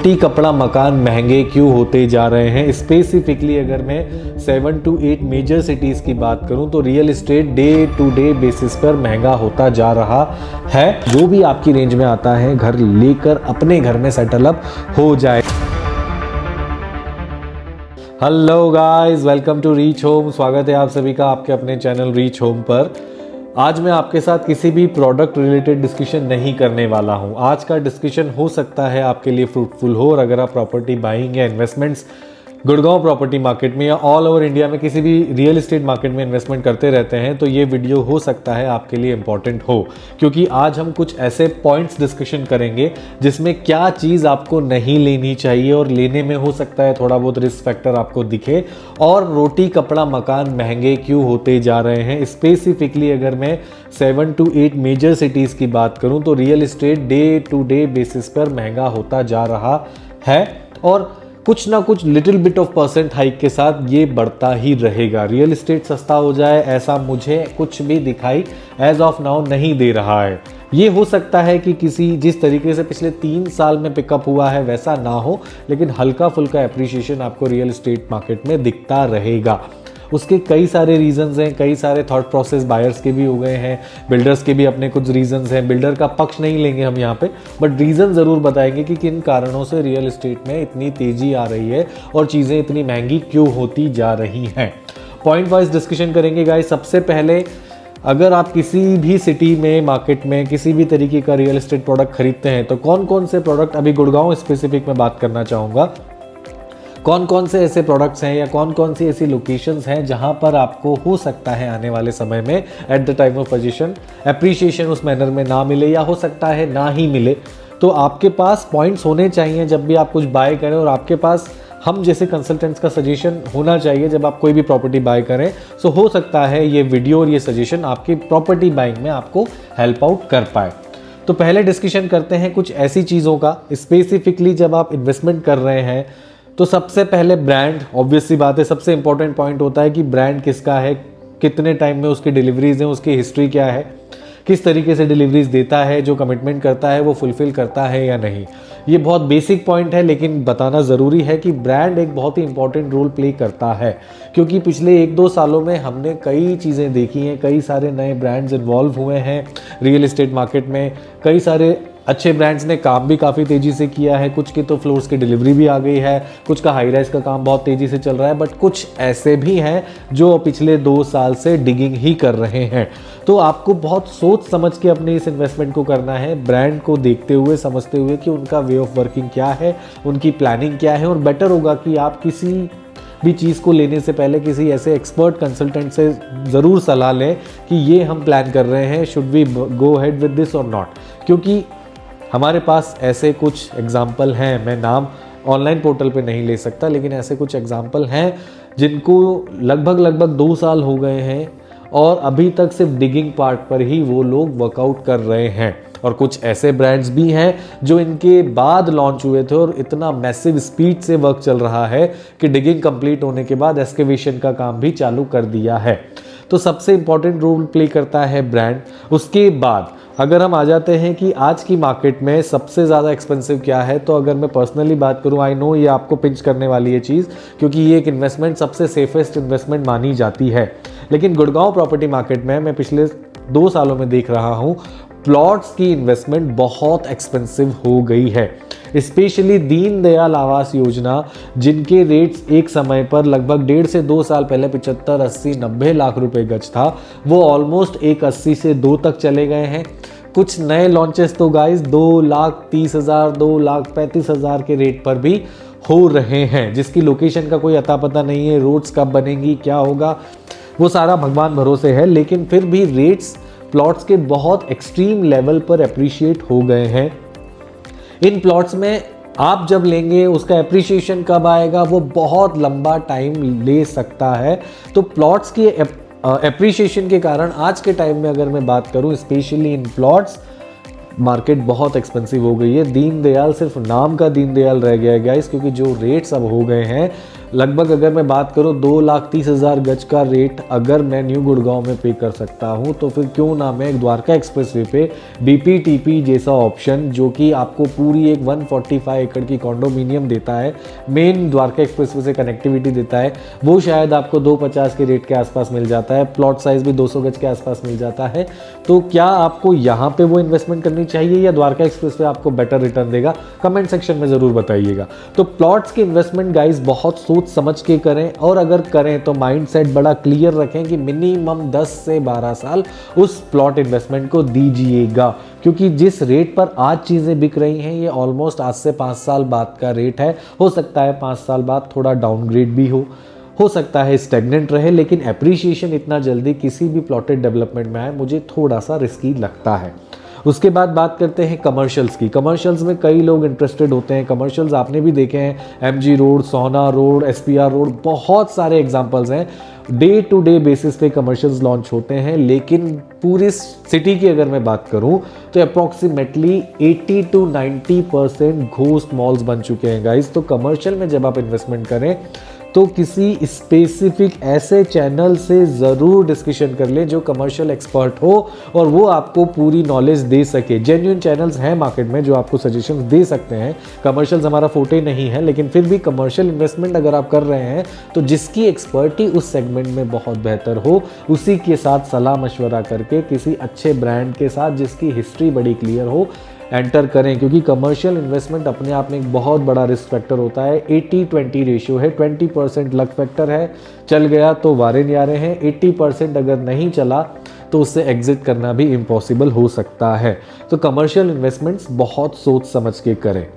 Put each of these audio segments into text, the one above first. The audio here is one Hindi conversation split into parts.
रोटी कपड़ा मकान महंगे क्यों होते जा रहे हैं। स्पेसिफिकली अगर मैं 7 to 8 मेजर सिटीज़ की बात करूं तो real estate day to day basis पर महंगा होता जा रहा है। जो भी आपकी रेंज में आता है घर लेकर अपने घर में सेटल अप हो जाए। Hello guys, welcome to Reach Home. स्वागत है आप सभी का आपके अपने चैनल रीच होम पर। आज मैं आपके साथ किसी भी प्रोडक्ट रिलेटेड डिस्कशन नहीं करने वाला हूं। आज का डिस्कशन हो सकता है आपके लिए फ्रूटफुल हो, और अगर आप प्रॉपर्टी बाइंग या इन्वेस्टमेंट्स गुड़गांव प्रॉपर्टी मार्केट में या ऑल ओवर इंडिया में किसी भी रियल एस्टेट मार्केट में इन्वेस्टमेंट करते रहते हैं तो ये वीडियो हो सकता है आपके लिए इंपॉर्टेंट हो, क्योंकि आज हम कुछ ऐसे पॉइंट्स डिस्कशन करेंगे जिसमें क्या चीज़ आपको नहीं लेनी चाहिए और लेने में हो सकता है थोड़ा बहुत रिस्क फैक्टर आपको दिखे, और रोटी कपड़ा मकान महंगे क्यों होते जा रहे हैं। स्पेसिफिकली अगर मैं 7 to 8 मेजर सिटीज़ की बात करूं तो real estate day to day basis पर महंगा होता जा रहा है, और कुछ ना कुछ little bit of percent hike के साथ ये बढ़ता ही रहेगा। रियल एस्टेट सस्ता हो जाए ऐसा मुझे कुछ भी दिखाई एज ऑफ नाउ नहीं दे रहा है। ये हो सकता है कि किसी जिस तरीके से पिछले 3 साल में पिकअप हुआ है वैसा ना हो, लेकिन हल्का फुल्का एप्रिसिएशन आपको रियल एस्टेट मार्केट में दिखता रहेगा। उसके कई सारे रीजंस हैं, कई सारे थॉट प्रोसेस बायर्स के भी हो गए हैं, बिल्डर्स के भी अपने कुछ रीजंस हैं। बिल्डर का पक्ष नहीं लेंगे हम यहाँ पे, बट रीज़न ज़रूर बताएंगे कि किन कारणों से रियल एस्टेट में इतनी तेज़ी आ रही है और चीज़ें इतनी महंगी क्यों होती जा रही हैं। पॉइंट वाइज डिस्कशन करेंगे गाइस। सबसे पहले, अगर आप किसी भी सिटी में मार्केट में किसी भी तरीके का रियल एस्टेट प्रोडक्ट खरीदते हैं तो कौन कौन से प्रोडक्ट, अभी गुड़गांव स्पेसिफिक में बात करना चाहूँगा, कौन कौन से ऐसे प्रोडक्ट्स हैं या कौन कौन सी ऐसी लोकेशंस हैं जहां पर आपको हो सकता है आने वाले समय में at the time of position appreciation उस मैनर में ना मिले, या हो सकता है ना ही मिले। तो आपके पास पॉइंट्स होने चाहिए जब भी आप कुछ बाय करें, और आपके पास हम जैसे कंसल्टेंट्स का सजेशन होना चाहिए जब आप कोई भी प्रॉपर्टी बाय करें। सो हो सकता है ये वीडियो और ये सजेशन आपकी प्रॉपर्टी बाइंग में आपको हेल्प आउट कर पाए। तो पहले डिस्कशन करते हैं कुछ ऐसी चीज़ों का। स्पेसिफिकली जब आप इन्वेस्टमेंट कर रहे हैं तो सबसे पहले ब्रांड, ऑब्वियस सी बात है, सबसे इंपॉर्टेंट पॉइंट होता है कि ब्रांड किसका है, कितने टाइम में उसकी डिलीवरीज हैं, उसकी हिस्ट्री क्या है, किस तरीके से डिलीवरीज देता है, जो कमिटमेंट करता है वो फुलफिल करता है या नहीं। ये बहुत बेसिक पॉइंट है, लेकिन बताना ज़रूरी है कि ब्रांड एक बहुत ही इंपॉर्टेंट रोल प्ले करता है, क्योंकि पिछले 1-2 सालों में हमने कई चीज़ें देखी हैं, कई सारे नए ब्रांड्स इन्वॉल्व हुए हैं रियल एस्टेट मार्केट में। कई सारे अच्छे ब्रांड्स ने काम भी काफ़ी तेज़ी से किया है, कुछ की तो फ्लोर्स की डिलीवरी भी आ गई है, कुछ का हाई राइज का काम बहुत तेज़ी से चल रहा है, बट कुछ ऐसे भी हैं जो पिछले 2 साल से डिगिंग ही कर रहे हैं। तो आपको बहुत सोच समझ के अपने इस इन्वेस्टमेंट को करना है, ब्रांड को देखते हुए, समझते हुए कि उनका वे ऑफ वर्किंग क्या है, उनकी प्लानिंग क्या है। और बेटर होगा कि आप किसी भी चीज़ को लेने से पहले किसी ऐसे एक्सपर्ट कंसल्टेंट से ज़रूर सलाह लें कि ये हम प्लान कर रहे हैं, should we go ahead with this or not. क्योंकि हमारे पास ऐसे कुछ एग्जाम्पल हैं, मैं नाम ऑनलाइन पोर्टल पे नहीं ले सकता, लेकिन ऐसे कुछ एग्जाम्पल हैं जिनको लगभग 2 साल हो गए हैं और अभी तक सिर्फ डिगिंग पार्ट पर ही वो लोग वर्कआउट कर रहे हैं। और कुछ ऐसे ब्रांड्स भी हैं जो इनके बाद लॉन्च हुए थे और इतना मैसिव स्पीड से वर्क चल रहा है कि डिगिंग कंप्लीट होने के बाद एक्सकेवेशन का काम भी चालू कर दिया है। तो सबसे इंपॉर्टेंट रोल प्ले करता है ब्रांड। उसके बाद अगर हम आ जाते हैं कि आज की मार्केट में सबसे ज़्यादा एक्सपेंसिव क्या है, तो अगर मैं पर्सनली बात करूं, आई नो ये आपको पिंच करने वाली है चीज़, क्योंकि ये एक इन्वेस्टमेंट सबसे सेफेस्ट इन्वेस्टमेंट मानी जाती है, लेकिन गुड़गांव प्रॉपर्टी मार्केट में मैं पिछले 2 सालों में देख रहा हूं प्लॉट्स की इन्वेस्टमेंट बहुत एक्सपेंसिव हो गई है। स्पेशली दीनदयाल आवास योजना, जिनके रेट्स एक समय पर लगभग 1.5 से 2 साल पहले 75, 80, 90 लाख रुपए गज था, वो ऑलमोस्ट 1.80 से 2 तक चले गए हैं। कुछ नए लॉन्चेस तो गाइस 2,30,000, 2,35,000 के रेट पर भी हो रहे हैं, जिसकी लोकेशन का कोई अता पता नहीं है, रोड्स कब बनेंगी, क्या होगा, वो सारा भगवान भरोसे है। लेकिन फिर भी रेट्स प्लॉट्स के बहुत एक्सट्रीम लेवल पर अप्रिशिएट हो गए हैं। इन प्लॉट्स में आप जब लेंगे उसका एप्रिशिएशन कब आएगा वो बहुत लंबा टाइम ले सकता है। तो प्लॉट्स की एप्रिशिएशन के कारण आज के टाइम में अगर मैं बात करूं, स्पेशली इन प्लॉट्स, मार्केट बहुत एक्सपेंसिव हो गई है। दीनदयाल सिर्फ नाम का दीनदयाल रह गया है गाइस, क्योंकि जो रेट्स अब हो गए हैं लगभग, अगर मैं बात करूं 2,30,000 गज का रेट अगर मैं न्यू गुड़गांव में पे कर सकता हूं, तो फिर क्यों ना मैं एक द्वारका एक्सप्रेसवे पे BPTP जैसा ऑप्शन, जो कि आपको पूरी एक 145 एकड़ की कॉन्डोमिनियम देता है, मेन द्वारका एक्सप्रेसवे से कनेक्टिविटी देता है, वो शायद आपको 250 के रेट के आसपास मिल जाता है, प्लॉट साइज भी 200 गज के आसपास मिल जाता है। तो क्या आपको यहाँ पे वो इन्वेस्टमेंट करनी चाहिए या द्वारका एक्सप्रेसवे आपको बेटर रिटर्न देगा? कमेंट सेक्शन में ज़रूर बताइएगा। तो प्लॉट्स की इन्वेस्टमेंट गाइस बहुत सोच समझ के करें, और अगर करें तो माइंडसेट बड़ा क्लियर रखें कि मिनिमम 10 से 12 साल उस प्लॉट इन्वेस्टमेंट को दीजिएगा, क्योंकि जिस रेट पर आज चीज़ें बिक रही हैं ये ऑलमोस्ट आज से 5 साल बाद का रेट है। हो सकता है 5 साल बाद थोड़ा डाउनग्रेड भी हो सकता है स्टेगनेंट रहे, लेकिन एप्रिसिएशन इतना जल्दी किसी भी प्लॉटेड डेवलपमेंट में आए मुझे थोड़ा सा रिस्की लगता है। उसके बाद बात करते हैं कमर्शियल्स की। कमर्शियल्स में कई लोग इंटरेस्टेड होते हैं। कमर्शियल्स आपने भी देखे हैं, MG रोड, सोना रोड, SPR रोड, बहुत सारे एग्जांपल्स हैं। डे टू डे बेसिस पे कमर्शियल्स लॉन्च होते हैं, लेकिन पूरी सिटी की अगर मैं बात करूं तो अप्रॉक्सीमेटली 80 to 90% घोस्ट मॉल्स बन चुके हैं गाइस। तो कमर्शियल में जब आप इन्वेस्टमेंट करें तो किसी स्पेसिफिक ऐसे चैनल से ज़रूर डिस्कशन कर लें जो कमर्शियल एक्सपर्ट हो और वो आपको पूरी नॉलेज दे सके। जेन्युइन चैनल्स हैं मार्केट में जो आपको सजेशंस दे सकते हैं। कमर्शियल्स हमारा फोटे नहीं है, लेकिन फिर भी कमर्शियल इन्वेस्टमेंट अगर आप कर रहे हैं तो जिसकी एक्सपर्टी उस सेगमेंट में बहुत बेहतर हो, उसी के साथ सलाह मशवरा करके किसी अच्छे ब्रांड के साथ जिसकी हिस्ट्री बड़ी क्लियर हो एंटर करें, क्योंकि कमर्शियल इन्वेस्टमेंट अपने आप में एक बहुत बड़ा रिस्क फैक्टर होता है। 80-20 रेशियो है, 20% लक फैक्टर है, चल गया तो वारे न्यारे हैं, 80% अगर नहीं चला तो उससे एग्जिट करना भी इम्पॉसिबल हो सकता है। तो कमर्शियल इन्वेस्टमेंट्स बहुत सोच समझ के करें।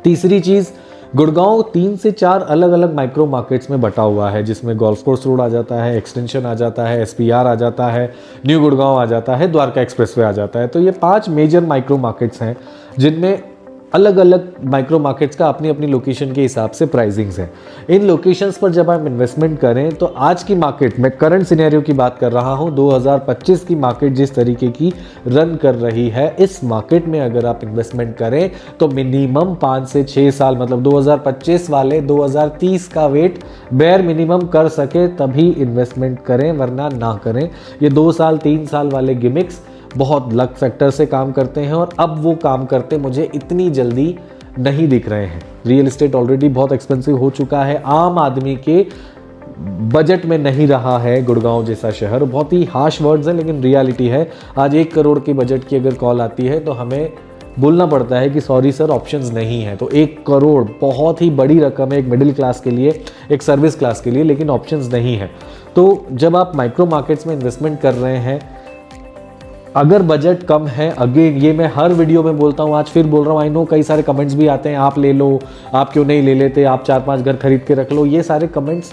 तीसरी चीज़, गुड़गांव 3 से 4 अलग अलग माइक्रो मार्केट्स में बटा हुआ है, जिसमें गोल्फ कोर्स रोड आ जाता है, एक्सटेंशन आ जाता है, SPR आ जाता है, न्यू गुड़गांव आ जाता है, द्वारका एक्सप्रेसवे आ जाता है। तो ये 5 मेजर माइक्रो मार्केट्स हैं जिनमें अलग अलग माइक्रो मार्केट्स का अपनी अपनी लोकेशन के हिसाब से प्राइसिंग्स हैं। इन लोकेशंस पर जब आप इन्वेस्टमेंट करें तो आज की मार्केट में, करंट सिनेरियो की बात कर रहा हूं, 2025 की मार्केट जिस तरीके की रन कर रही है, इस मार्केट में अगर आप इन्वेस्टमेंट करें तो मिनिमम 5 से 6 साल, मतलब 2025 वाले 2030 का वेट बेयर मिनिमम कर सके तभी इन्वेस्टमेंट करें, वरना ना करें। ये 2 साल 3 साल वाले गिमिक्स बहुत लक फैक्टर से काम करते हैं और अब वो काम करते मुझे इतनी जल्दी नहीं दिख रहे हैं। रियल एस्टेट ऑलरेडी बहुत एक्सपेंसिव हो चुका है, आम आदमी के बजट में नहीं रहा है गुड़गांव जैसा शहर। बहुत ही हार्श वर्ड्स हैं लेकिन रियलिटी है। आज 1 करोड़ के बजट की अगर कॉल आती है तो हमें बोलना पड़ता है कि सॉरी सर, ऑप्शंस नहीं है। तो 1 करोड़ बहुत ही बड़ी रकम है एक मिडिल क्लास के लिए, एक सर्विस क्लास के लिए, लेकिन ऑप्शंस नहीं है। तो जब आप माइक्रो मार्केट्स में इन्वेस्टमेंट कर रहे हैं, अगर बजट कम है, अगेन ये मैं हर वीडियो में बोलता हूँ, आज फिर बोल रहा हूँ, आई नो कई सारे कमेंट्स भी आते हैं, आप ले लो, आप क्यों नहीं ले लेते, आप 4-5 घर खरीद के रख लो। ये सारे कमेंट्स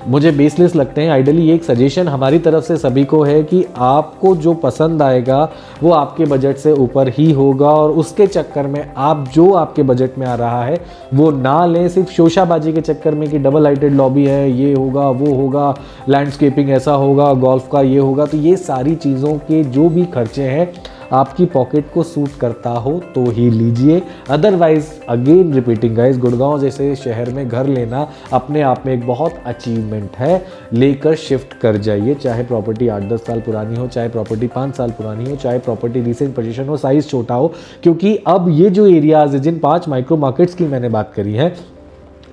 मुझे बेसलेस लगते हैं। आइडियली ये एक सजेशन हमारी तरफ से सभी को है कि आपको जो पसंद आएगा वो आपके बजट से ऊपर ही होगा, और उसके चक्कर में आप जो आपके बजट में आ रहा है वो ना लें, सिर्फ शोशाबाजी के चक्कर में कि डबल हाइटेड लॉबी है, ये होगा, वो होगा, लैंडस्केपिंग ऐसा होगा, गोल्फ का ये होगा। तो ये सारी चीज़ों के जो भी खर्चे हैं आपकी पॉकेट को सूट करता हो तो ही लीजिए, otherwise again repeating guys, Gurgaon जैसे शहर में घर लेना अपने आप में एक बहुत अचीवमेंट है। लेकर शिफ्ट कर जाइए, चाहे प्रॉपर्टी 8-10 साल पुरानी हो, चाहे प्रॉपर्टी 5 साल पुरानी हो, चाहे प्रॉपर्टी रिसेंट पोजीशन हो, साइज छोटा हो, क्योंकि अब ये जो एरियाज है, जिन 5 माइक्रो मार्केट्स की मैंने बात करी है,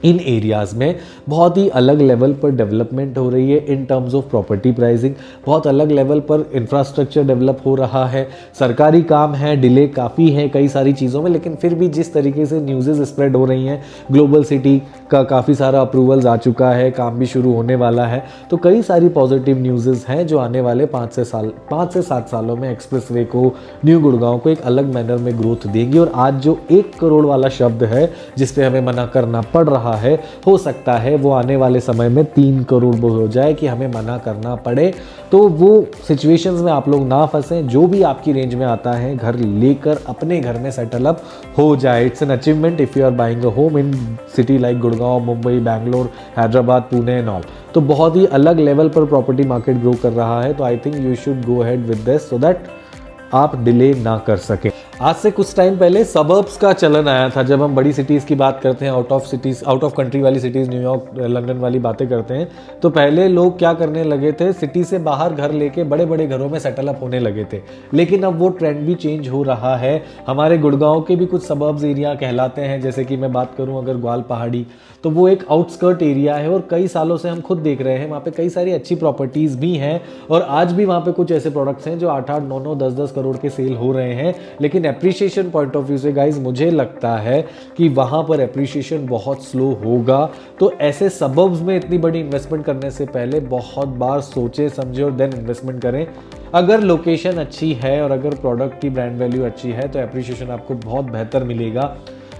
इन एरियाज़ में बहुत ही अलग लेवल पर डेवलपमेंट हो रही है। In terms of property pricing बहुत अलग लेवल पर इंफ्रास्ट्रक्चर डेवलप हो रहा है। सरकारी काम है, डिले काफ़ी है कई सारी चीज़ों में, लेकिन फिर भी जिस तरीके से न्यूज़ेस स्प्रेड हो रही हैं, ग्लोबल सिटी का काफ़ी सारा अप्रूवल्स आ चुका है, काम भी शुरू होने वाला है। तो कई सारी पॉजिटिव न्यूज़ेस हैं जो आने वाले 5 से 7 सालों में एक्सप्रेसवे को, न्यू गुड़गांव को एक अलग मैनर में ग्रोथ देंगी। और आज जो 1 करोड़ वाला शब्द है जिस पे हमें मना करना पड़ रहा है, हो सकता है वो आने वाले समय में 3 करोड़ हो जाए कि हमें मना करना पड़े। तो वो सिचुएशंस में आप लोग ना फंसें। जो भी आपकी रेंज में आता है घर लेकर अपने घर में सेटल अप हो जाए। It's an achievement if you are buying a home in city like Gurgaon, Mumbai, Bangalore, Hyderabad, Pune and all. तो बहुत ही अलग लेवल पर प्रॉपर्टी मार्केट ग्रो कर रहा है। तो I think you should go ahead with this so that आप डिले ना कर सकें। आज से कुछ टाइम पहले सबर्ब्स का चलन आया था। जब हम बड़ी सिटीज़ की बात करते हैं, आउट ऑफ कंट्री वाली सिटीज़, न्यूयॉर्क, लंदन वाली बातें करते हैं, तो पहले लोग क्या करने लगे थे, सिटी से बाहर घर लेके बड़े बड़े घरों में सेटल अप होने लगे थे। लेकिन अब वो ट्रेंड भी चेंज हो रहा है। हमारे गुड़गांव के भी कुछ सबर्ब्स एरिया कहलाते हैं। जैसे कि मैं बात करूं अगर ग्वाल पहाड़ी, तो वो एक आउटस्कर्ट एरिया है और कई सालों से हम खुद देख रहे हैं वहाँ पे कई सारी अच्छी प्रॉपर्टीज़ भी हैं और आज भी वहाँ पे कुछ ऐसे प्रोडक्ट्स हैं जो 8-8, 9-9, 10-10 करोड़ के सेल हो रहे हैं। लेकिन एप्रिसिएशन पॉइंट ऑफ व्यू से गाइज मुझे लगता है कि वहाँ पर एप्रिसिएशन बहुत स्लो होगा। तो ऐसे सबर्ब्स में इतनी बड़ी इन्वेस्टमेंट करने से पहले बहुत बार सोचे समझे और देन इन्वेस्टमेंट करें। अगर लोकेशन अच्छी है और अगर प्रोडक्ट की ब्रांड वैल्यू अच्छी है तो एप्रिसिएशन आपको बहुत बेहतर मिलेगा।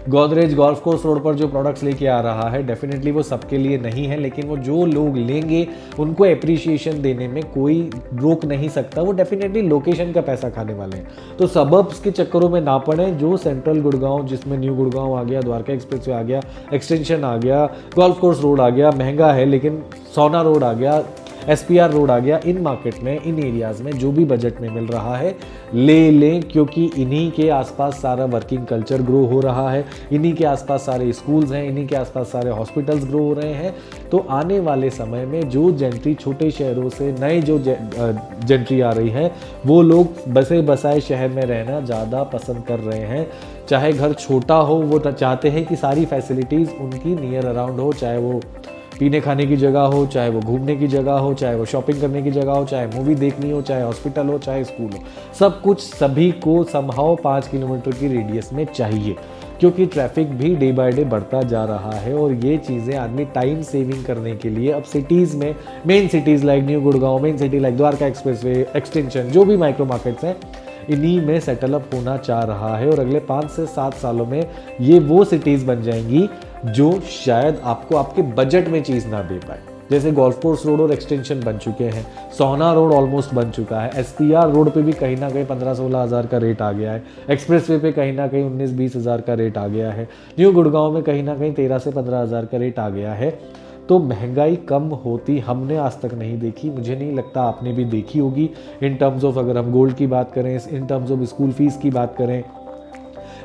गोदरेज गोल्फ कोर्स रोड पर जो प्रोडक्ट्स लेके आ रहा है, डेफिनेटली वो सबके लिए नहीं है, लेकिन वो जो लोग लेंगे उनको एप्रिसिएशन देने में कोई रोक नहीं सकता। वो डेफिनेटली लोकेशन का पैसा खाने वाले हैं। तो सबर्ब्स के चक्करों में ना पड़े। जो सेंट्रल गुड़गांव, जिसमें न्यू गुड़गांव आ गया, द्वारका एक्सप्रेसवे आ गया, एक्सटेंशन आ गया, गोल्फ कोर्स रोड आ गया, महंगा है, लेकिन सोना रोड आ गया, SPR रोड आ गया, इन मार्केट में, इन एरियाज़ में जो भी बजट में मिल रहा है ले लें, क्योंकि इन्हीं के आसपास सारा वर्किंग कल्चर ग्रो हो रहा है, इन्हीं के आसपास सारे स्कूल्स हैं, इन्हीं के आसपास सारे हॉस्पिटल्स ग्रो हो रहे हैं। तो आने वाले समय में जो जेंट्री छोटे शहरों से नए जो जेंट्री आ रही है, वो लोग बसे बसाए शहर में रहना ज़्यादा पसंद कर रहे हैं। चाहे घर छोटा हो, वो चाहते हैं कि सारी फैसिलिटीज़ उनकी नियर अराउंड हो, चाहे वो पीने खाने की जगह हो, चाहे वो घूमने की जगह हो, चाहे वो शॉपिंग करने की जगह हो, चाहे मूवी देखनी हो, चाहे हॉस्पिटल हो, चाहे स्कूल हो, सब कुछ सभी को समहाउ 5 किलोमीटर की रेडियस में चाहिए, क्योंकि ट्रैफिक भी डे बाय डे बढ़ता जा रहा है। और ये चीज़ें आदमी टाइम सेविंग करने के लिए अब सिटीज़ में, main cities like new Gurgaon, main city like Dwarka expressway, extension, जो भी माइक्रो मार्केट्स हैं, इन्हीं में सेटल अप होना चाह रहा है। और अगले 5 से 7 सालों में ये वो सिटीज़ बन जाएंगी जो शायद आपको आपके बजट में चीज़ ना दे पाए। जैसे गोल्फ कोर्स रोड और एक्सटेंशन बन चुके हैं, सोना रोड ऑलमोस्ट बन चुका है, SPR रोड पे भी कहीं ना कहीं 15-16 हज़ार का रेट आ गया है, एक्सप्रेसवे पे कहीं ना कहीं 19-20 हज़ार का रेट आ गया है, न्यू गुड़गांव में कहीं ना कहीं 13 से 15 हज़ार का रेट आ गया है। तो महंगाई कम होती हमने आज तक नहीं देखी, मुझे नहीं लगता आपने भी देखी होगी। इन टर्म्स ऑफ अगर हम गोल्ड की बात करें, in terms of school fees की बात करें,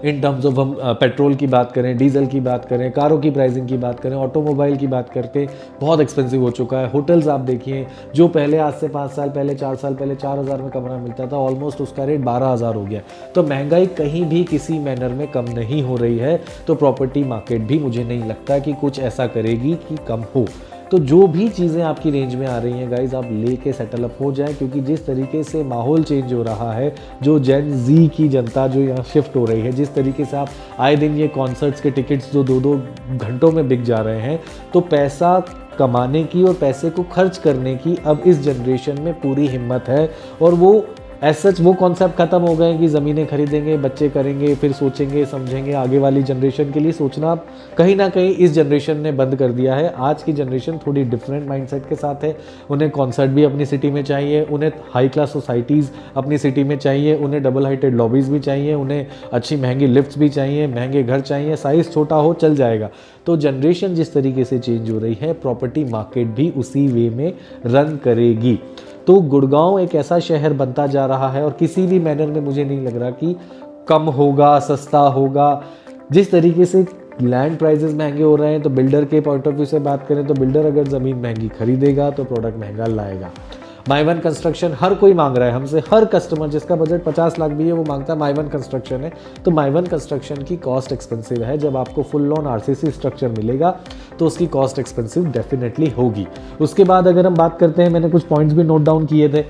इन टर्म्स ऑफ हम पेट्रोल की बात करें, डीजल की बात करें, कारों की प्राइसिंग की बात करें, ऑटोमोबाइल की बात करके बहुत एक्सपेंसिव हो चुका है। होटल्स आप देखिए, जो पहले आज से 5 साल पहले, 4 साल पहले 4,000 में कमरा मिलता था, ऑलमोस्ट उसका रेट 12,000 हो गया। तो महंगाई कहीं भी किसी मैनर में कम नहीं हो रही है। तो प्रॉपर्टी मार्केट भी मुझे नहीं लगता कि कुछ ऐसा करेगी कि कम हो। तो जो भी चीज़ें आपकी रेंज में आ रही हैं गाइज, आप लेके सेटल अप हो जाएं, क्योंकि जिस तरीके से माहौल चेंज हो रहा है, जो जेन जी की जनता जो यहाँ शिफ्ट हो रही है, जिस तरीके से आप आए दिन ये कॉन्सर्ट्स के टिकट्स जो 2-2 घंटों में बिक जा रहे हैं, तो पैसा कमाने की और पैसे को खर्च करने की अब इस जनरेशन में पूरी हिम्मत है। और वो एज सच वो कॉन्सेप्ट खत्म हो गए कि ज़मीनें खरीदेंगे, बच्चे करेंगे, फिर सोचेंगे समझेंगे। आगे वाली जनरेशन के लिए सोचना कहीं ना कहीं इस जनरेशन ने बंद कर दिया है। आज की जनरेशन थोड़ी डिफरेंट माइंडसेट के साथ है। उन्हें कॉन्सर्ट भी अपनी सिटी में चाहिए, उन्हें हाई क्लास सोसाइटीज़ अपनी सिटी में चाहिए, उन्हें डबल हाइटेड लॉबीज़ भी चाहिए, उन्हें अच्छी महंगी लिफ्ट्स भी चाहिए, महंगे घर चाहिए, साइज़ छोटा हो चल जाएगा। तो जनरेशन जिस तरीके से चेंज हो रही है, प्रॉपर्टी मार्केट भी उसी वे में रन करेगी। तो गुड़गांव एक ऐसा शहर बनता जा रहा है और किसी भी मैनर में मुझे नहीं लग रहा कि कम होगा, सस्ता होगा। जिस तरीके से लैंड प्राइसेस महंगे हो रहे हैं, तो बिल्डर के पॉइंट ऑफ व्यू से बात करें तो बिल्डर अगर ज़मीन महंगी खरीदेगा तो प्रोडक्ट महंगा लाएगा। माई वन कंस्ट्रक्शन हर कोई मांग रहा है हमसे, हर कस्टमर जिसका बजट 50 लाख भी है वो मांगता है माई वन कंस्ट्रक्शन है। तो माई वन कंस्ट्रक्शन की कॉस्ट एक्सपेंसिव है। जब आपको फुल लॉन RCC स्ट्रक्चर मिलेगा तो उसकी कॉस्ट एक्सपेंसिव डेफिनेटली होगी। उसके बाद अगर हम बात करते हैं, मैंने कुछ पॉइंट्स भी नोट डाउन किए थे।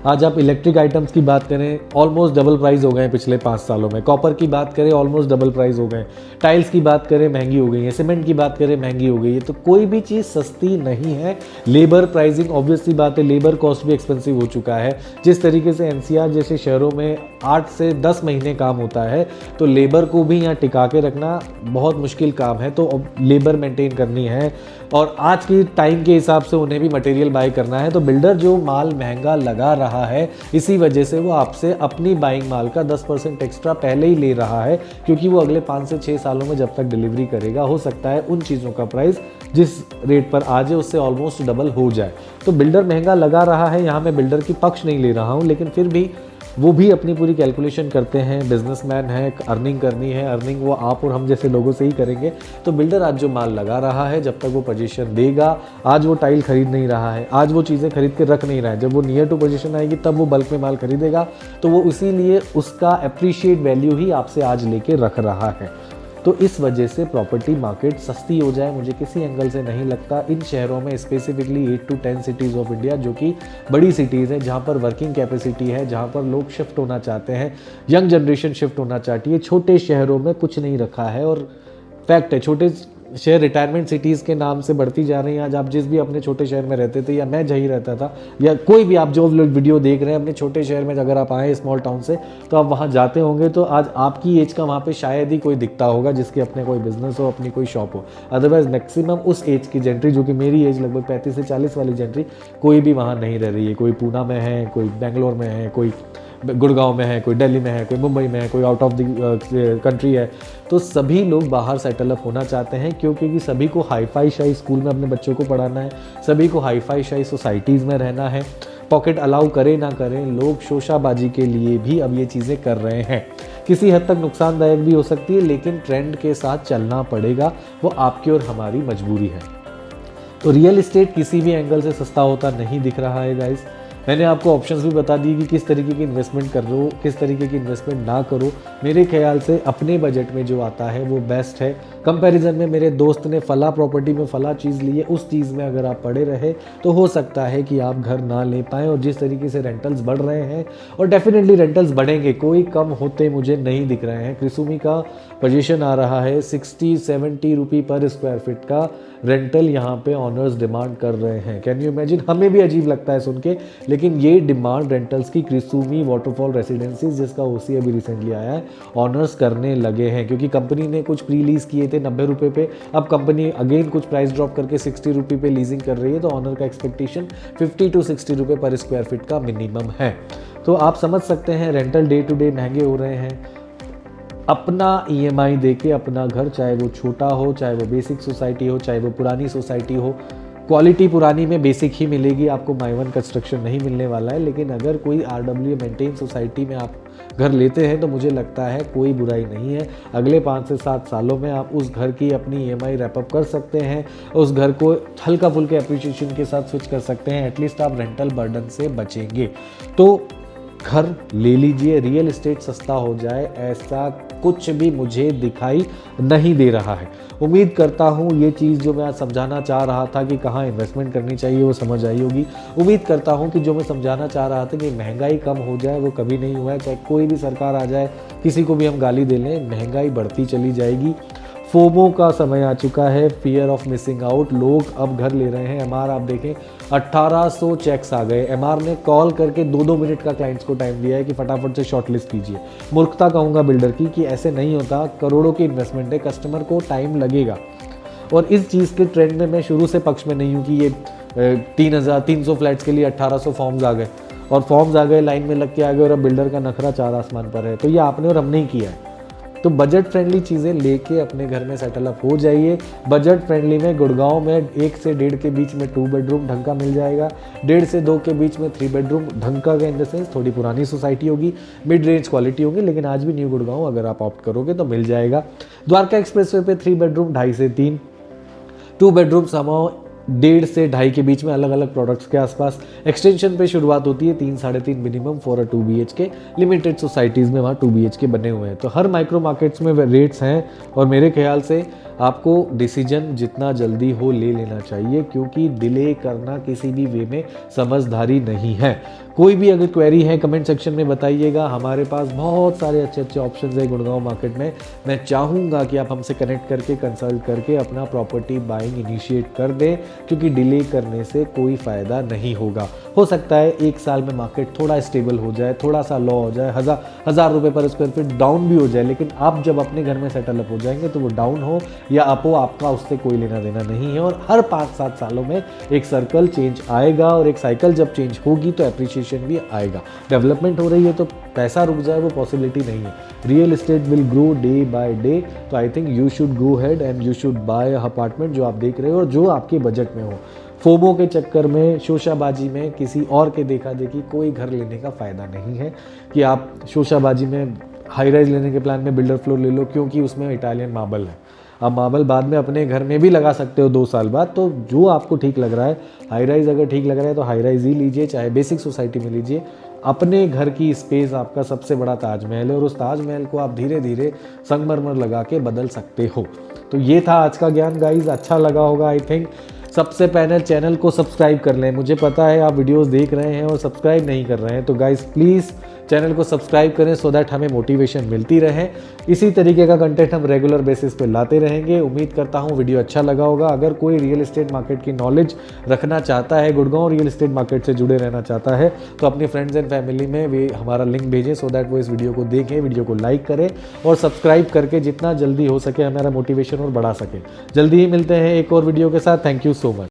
आज आप इलेक्ट्रिक आइटम्स की बात करें, ऑलमोस्ट डबल प्राइस हो गए हैं पिछले 5 सालों में। कॉपर की बात करें, ऑलमोस्ट डबल प्राइस हो गए। टाइल्स की बात करें, महंगी हो गई है। सीमेंट की बात करें, महंगी हो गई है। तो कोई भी चीज़ सस्ती नहीं है। लेबर प्राइसिंग, ऑब्वियस सी बात है, लेबर कॉस्ट भी एक्सपेंसिव हो चुका है। जिस तरीके से NCR जैसे शहरों में 8 से 10 महीने काम होता है, तो लेबर को भी यहाँ टिका के रखना बहुत मुश्किल काम है। तो लेबर मेंटेन करनी है और आज की टाइम के हिसाब से उन्हें भी मटेरियल बाय करना है। तो बिल्डर जो माल महंगा लगा रहा है, इसी वजह से वो आपसे अपनी बाइंग माल का 10% एक्स्ट्रा पहले ही ले रहा है, क्योंकि वो अगले 5 से 6 सालों में जब तक डिलीवरी करेगा, हो सकता है उन चीज़ों का प्राइस जिस रेट पर आज है उससे ऑलमोस्ट डबल हो जाए। तो बिल्डर महंगा लगा रहा है। यहाँ मैं बिल्डर की पक्ष नहीं ले रहा हूँ, लेकिन फिर भी वो भी अपनी पूरी कैलकुलेशन करते हैं, बिजनेसमैन है, अर्निंग करनी है, अर्निंग वो आप और हम जैसे लोगों से ही करेंगे। तो बिल्डर आज जो माल लगा रहा है, जब तक वो पोजीशन देगा, आज वो टाइल खरीद नहीं रहा है, आज वो चीज़ें खरीद के रख नहीं रहा है, जब वो नियर टू पोजीशन आएगी तब वो बल्क में माल खरीदेगा, तो वो इसीलिए उसका अप्रिशिएट वैल्यू ही आपसे आज लेके रख रहा है। तो इस वजह से प्रॉपर्टी मार्केट सस्ती हो जाए मुझे किसी एंगल से नहीं लगता। इन शहरों में specifically 8 to 10 cities of India, जो कि बड़ी सिटीज़ हैं, जहाँ पर वर्किंग कैपेसिटी है, जहाँ पर लोग शिफ्ट होना चाहते हैं, यंग जनरेशन शिफ्ट होना चाहती है। छोटे शहरों में कुछ नहीं रखा है और फैक्ट है, छोटे शहर रिटायरमेंट सिटीज़ के नाम से बढ़ती जा रही हैं। आज आप जिस भी अपने छोटे शहर में रहते थे, या मैं जहीं रहता था, या कोई भी आप जो लोग वीडियो देख रहे हैं अपने छोटे शहर में, अगर आप आए स्मॉल टाउन से तो आप वहाँ जाते होंगे तो आज आपकी एज का वहाँ पे शायद ही कोई दिखता होगा जिसके अपने कोई बिजनेस हो, अपनी कोई शॉप हो। अदरवाइज मैक्सिमम उस एज की जेंट्री, जो कि मेरी एज लगभग 35 से 40 वाली जेंट्री, कोई भी वहाँ नहीं रह रही है। कोई पूना में है, कोई बेंगलोर में है, कोई गुड़गांव में है, कोई दिल्ली में है, कोई मुंबई में है, कोई आउट ऑफ द कंट्री है। तो सभी लोग बाहर सेटल अप होना चाहते हैं, क्योंकि सभी को हाई-फाई शाही स्कूल में अपने बच्चों को पढ़ाना है, सभी को हाई-फाई शाही सोसाइटीज़ में रहना है। पॉकेट अलाउ करें ना करें, लोग शोशाबाजी के लिए भी अब ये चीज़ें कर रहे हैं। किसी हद तक नुकसानदायक भी हो सकती है, लेकिन ट्रेंड के साथ चलना पड़ेगा, वो आपकी और हमारी मजबूरी है। तो रियल इस्टेट किसी भी एंगल से सस्ता होता नहीं दिख रहा है गाइस। मैंने आपको ऑप्शंस भी बता दिए कि किस तरीके की इन्वेस्टमेंट कर रहे हो, किस तरीके की इन्वेस्टमेंट ना करो। मेरे ख्याल से अपने बजट में जो आता है वो बेस्ट है। कंपैरिजन में मेरे दोस्त ने फला प्रॉपर्टी में फला चीज़ ली है, उस चीज़ में अगर आप पड़े रहे तो हो सकता है कि आप घर ना ले पाएँ। और जिस तरीके से रेंटल्स बढ़ रहे हैं, और डेफिनेटली रेंटल्स बढ़ेंगे, कोई कम होते मुझे नहीं दिख रहे हैं। क्रिसुमी का पोजीशन आ रहा है 60-70 रुपये पर स्क्वायर फीट का रेंटल यहाँ पे ऑनर्स डिमांड कर रहे हैं। Can you imagine? हमें भी अजीब लगता है सुन के, लेकिन ये डिमांड रेंटल्स की क्रिसुमी वाटरफॉल रेसिडेंसीज, जिसका ओसी अभी रिसेंटली आया है, ऑनर्स करने लगे हैं। क्योंकि कंपनी ने कुछ प्री लीज किए थे 90 रुपये पे, अब कंपनी अगेन कुछ प्राइस ड्रॉप करके 60 रुपये पे लीजिंग कर रही है। तो ऑनर का एक्सपेक्टेशन 50 to 60 रुपये पर स्क्वायर फीट का मिनिमम है। तो आप समझ सकते हैं रेंटल डे टू डे महंगे हो रहे हैं। अपना ईएमआई देके अपना घर, चाहे वो छोटा हो, चाहे वो बेसिक सोसाइटी हो, चाहे वो पुरानी सोसाइटी हो, क्वालिटी पुरानी में बेसिक ही मिलेगी, आपको माइवन कंस्ट्रक्शन नहीं मिलने वाला है। लेकिन अगर कोई आरडब्ल्यू मेंटेन सोसाइटी में आप घर लेते हैं तो मुझे लगता है कोई बुराई नहीं है। अगले 5 से 7 सालों में आप उस घर की अपनी ईएमआई रैपअप कर सकते हैं, उस घर को हल्का फुल्के अप्रिशिएशन के साथ स्विच कर सकते हैं। एटलीस्ट आप रेंटल बर्डन से बचेंगे। तो घर ले लीजिए, रियल इस्टेट सस्ता हो जाए, ऐसा कुछ भी मुझे दिखाई नहीं दे रहा है। उम्मीद करता हूँ ये चीज़ जो मैं आज समझाना चाह रहा था कि कहाँ इन्वेस्टमेंट करनी चाहिए, वो समझ आई होगी। उम्मीद करता हूँ कि जो मैं समझाना चाह रहा था कि महंगाई कम हो जाए, वो कभी नहीं हुआ है। चाहे कोई भी सरकार आ जाए, किसी को भी हम गाली दे लें, महंगाई बढ़ती चली जाएगी। फोमो का समय आ चुका है, फियर ऑफ मिसिंग आउट। लोग अब घर ले रहे हैं। एमआर आप देखें 1800 चेक्स आ गए। एमआर ने कॉल करके 2-2 मिनट का क्लाइंट्स को टाइम दिया है कि फटाफट से शॉर्टलिस्ट कीजिए। मूर्खता कहूँगा बिल्डर की, कि ऐसे नहीं होता। करोड़ों की इन्वेस्टमेंट है, कस्टमर को टाइम लगेगा। और इस चीज़ के ट्रेंड में मैं शुरू से पक्ष में नहीं हूँ कि ये 300 फ्लैट्स के लिए 1800 फॉर्म्स आ गए, और फॉर्म्स आ गए, लाइन में लग के आ गए, और अब बिल्डर का नखरा चार आसमान पर है। तो ये आपने और हमने ही किया है। तो बजट फ्रेंडली चीज़ें लेके अपने घर में सेटल अप हो जाइए। बजट फ्रेंडली में गुड़गांव में 1 से 1.5 के बीच में 2 बेडरूम ढंग का मिल जाएगा। 1.5 से 2 के बीच में 3 बेडरूम ढंग का, इन द सेंस थोड़ी पुरानी सोसाइटी होगी, मिड रेंज क्वालिटी होगी, लेकिन आज भी न्यू गुड़गांव अगर आप ऑप्ट करोगे तो मिल जाएगा। द्वारका एक्सप्रेसवे पे 3 बेडरूम 2.5 से 3, 2 बेडरूम समाओ 1.5 से 2.5 के बीच में अलग अलग प्रोडक्ट्स के आसपास। एक्सटेंशन पे शुरुआत होती है 3-3.5 minimum for 2 BHK। Limited societies में वहाँ 2 BHK बने हुए हैं। तो हर माइक्रो मार्केट्स में रेट्स हैं, और मेरे ख्याल से आपको डिसीजन जितना जल्दी हो ले लेना चाहिए, क्योंकि डिले करना किसी भी वे में समझदारी नहीं है। कोई भी अगर क्वेरी है कमेंट सेक्शन में बताइएगा। हमारे पास बहुत सारे अच्छे अच्छे ऑप्शंस है गुड़गांव मार्केट में। मैं चाहूँगा कि आप हमसे कनेक्ट करके, कंसल्ट करके अपना प्रॉपर्टी बाइंग इनिशिएट कर दें, क्योंकि डिले करने से कोई फ़ायदा नहीं होगा। हो सकता है 1 साल में मार्केट थोड़ा स्टेबल हो जाए, थोड़ा सा लो हो जाए, 1000 रुपये पर स्क्वायर फीट डाउन भी हो जाए, लेकिन आप जब अपने घर में सेटल अप हो जाएंगे तो वो डाउन हो या अप हो, आपका उससे कोई लेना देना नहीं है। और हर 5-7 सालों में एक सर्कल चेंज आएगा, और एक साइकिल जब चेंज होगी तो एप्रिसिएशन भी आएगा। डेवलपमेंट हो रही है तो पैसा रुक जाए, वो पॉसिबिलिटी नहीं है। Real estate will grow day by day. तो I think you should go ahead and you should buy apartment जो आप देख रहे हो और जो आपके बजट में हो। फोमो के चक्कर में, शोशाबाजी में, किसी और के देखा देखी कोई घर लेने का फ़ायदा नहीं है कि आप शोशाबाजी में हाई राइज लेने के प्लान में बिल्डर फ्लोर ले लो क्योंकि उसमें इटालियन मार्बल है। आप मार्बल बाद में अपने घर में भी लगा सकते हो 2 साल बाद। तो जो आपको ठीक लग रहा है, हाई राइज अगर ठीक लग रहा है तो हाई राइज ही लीजिए, चाहे बेसिक सोसाइटी में लीजिए। अपने घर की स्पेस आपका सबसे बड़ा ताजमहल है और उस ताजमहल को आप धीरे धीरे संगमरमर लगा के बदल सकते हो। तो ये था आज का ज्ञान गाइज, अच्छा लगा होगा आई थिंक। सबसे पहले चैनल को सब्सक्राइब कर लें। मुझे पता है आप वीडियोस देख रहे हैं और सब्सक्राइब नहीं कर रहे हैं, तो गाइज प्लीज़ चैनल को सब्सक्राइब करें सो दैट हमें मोटिवेशन मिलती रहे। इसी तरीके का कंटेंट हम रेगुलर बेसिस पे लाते रहेंगे। उम्मीद करता हूँ वीडियो अच्छा लगा होगा। अगर कोई रियल एस्टेट मार्केट की नॉलेज रखना चाहता है, गुड़गांव रियल एस्टेट मार्केट से जुड़े रहना चाहता है, तो अपने फ्रेंड्स एंड फैमिली में भी हमारा लिंक भेजें सो दैट वो इस वीडियो को देखें, वीडियो को लाइक करें और सब्सक्राइब करके जितना जल्दी हो सके हमारा मोटिवेशन और बढ़ा सके। जल्दी ही मिलते हैं एक और वीडियो के साथ। Thank you so much.